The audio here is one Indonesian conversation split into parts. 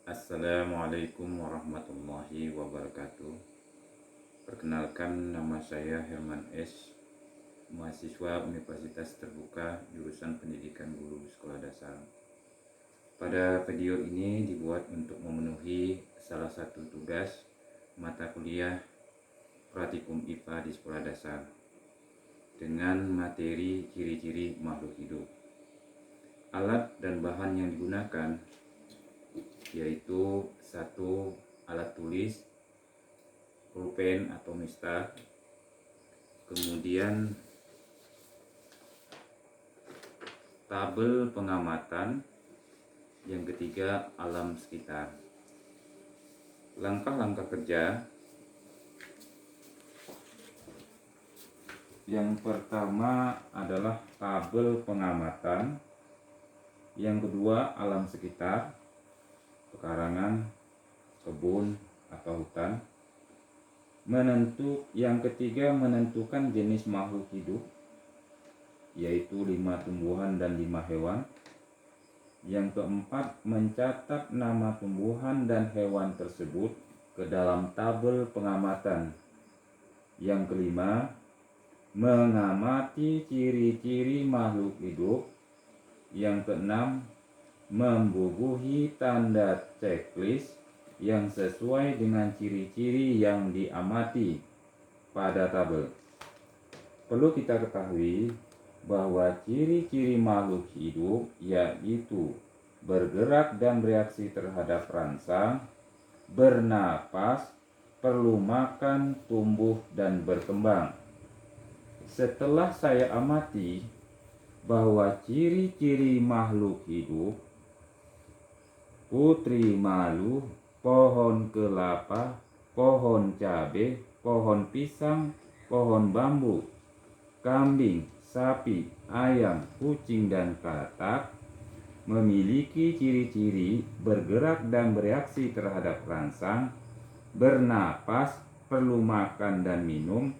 Assalamualaikum warahmatullahi wabarakatuh. Perkenalkan, nama saya Herman S, mahasiswa Universitas Terbuka jurusan Pendidikan Guru Sekolah Dasar. Pada video ini dibuat untuk memenuhi salah satu tugas mata kuliah Praktikum IPA di Sekolah Dasar dengan materi ciri-ciri makhluk hidup. Alat dan bahan yang digunakan yaitu satu, alat tulis, pulpen atau mistar, kemudian tabel pengamatan, yang ketiga alam sekitar. Langkah-langkah kerja: yang pertama adalah tabel pengamatan, yang kedua alam sekitar, pekarangan, kebun atau hutan. Yang ketiga menentukan jenis makhluk hidup, yaitu 5 tumbuhan dan 5 hewan. Yang keempat mencatat nama tumbuhan dan hewan tersebut ke dalam tabel pengamatan. Yang kelima mengamati ciri-ciri makhluk hidup. Yang keenam membubuhi tanda checklist yang sesuai dengan ciri-ciri yang diamati pada tabel. Perlu kita ketahui bahwa ciri-ciri makhluk hidup yaitu bergerak dan bereaksi terhadap rangsang, bernapas, perlu makan, tumbuh, dan berkembang. Setelah saya amati bahwa ciri-ciri makhluk hidup, putri malu, pohon kelapa, pohon cabai, pohon pisang, pohon bambu, kambing, sapi, ayam, kucing, dan katak memiliki ciri-ciri bergerak dan bereaksi terhadap rangsang, bernapas, perlu makan dan minum,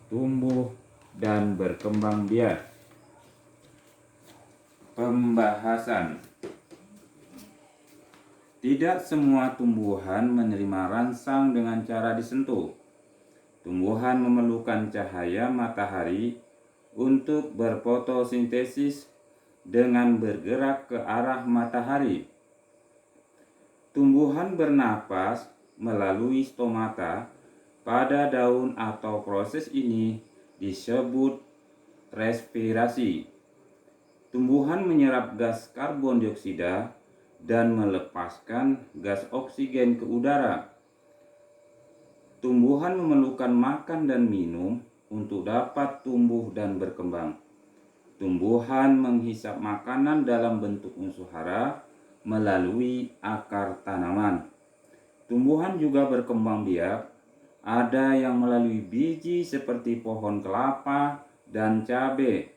tumbuh, dan berkembang biak. Pembahasan: tidak semua tumbuhan menerima rangsang dengan cara disentuh. Tumbuhan memerlukan cahaya matahari untuk berfotosintesis dengan bergerak ke arah matahari. Tumbuhan bernapas melalui stomata pada daun atau proses ini disebut respirasi. Tumbuhan menyerap gas karbon dioksida dan melepaskan gas oksigen ke udara. Tumbuhan memerlukan makan dan minum untuk dapat tumbuh dan berkembang. Tumbuhan menghisap makanan dalam bentuk unsur hara melalui akar tanaman. Tumbuhan juga berkembang biak, ada yang melalui biji seperti pohon kelapa dan cabai,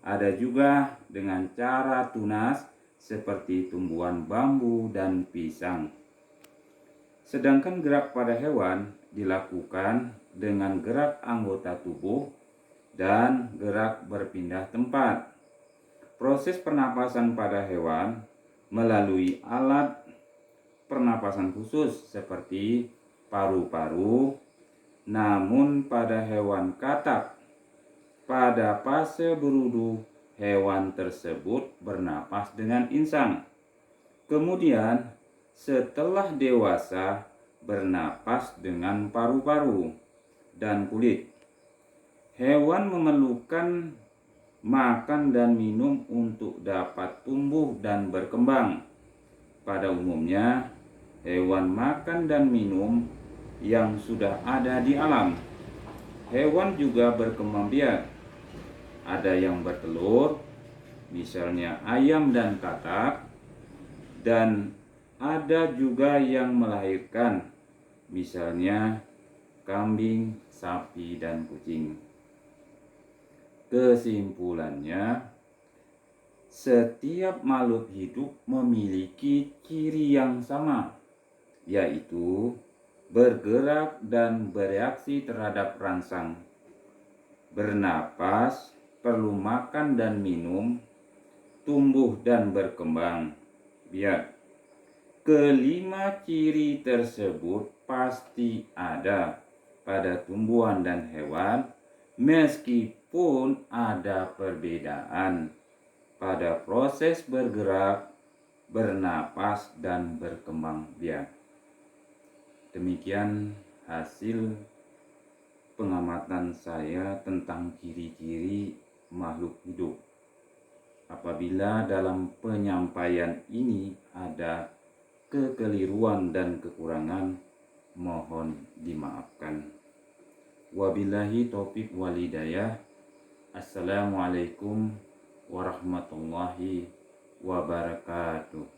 ada juga dengan cara tunas seperti tumbuhan bambu dan pisang. Sedangkan gerak pada hewan dilakukan dengan gerak anggota tubuh dan gerak berpindah tempat. Proses pernapasan pada hewan melalui alat pernapasan khusus seperti paru-paru, namun pada hewan katak pada fase berudu, hewan tersebut bernapas dengan insang. Kemudian setelah dewasa bernapas dengan paru-paru dan kulit. Hewan memerlukan makan dan minum untuk dapat tumbuh dan berkembang. Pada umumnya, hewan makan dan minum yang sudah ada di alam. Hewan juga berkembang biak. Ada yang bertelur, misalnya ayam dan katak, dan ada juga yang melahirkan, misalnya kambing, sapi, dan kucing. Kesimpulannya, setiap makhluk hidup memiliki ciri yang sama, yaitu bergerak dan bereaksi terhadap rangsang, bernapas, perlu makan dan minum, tumbuh dan berkembang biak. Kelima ciri tersebut pasti ada pada tumbuhan dan hewan, meskipun ada perbedaan pada proses bergerak, bernapas, dan berkembang biak. Demikian hasil pengamatan saya tentang ciri-ciri makhluk hidup. Apabila dalam penyampaian ini ada kekeliruan dan kekurangan, mohon dimaafkan. Wabillahi taufik walhidayah. Assalamualaikum warahmatullahi wabarakatuh.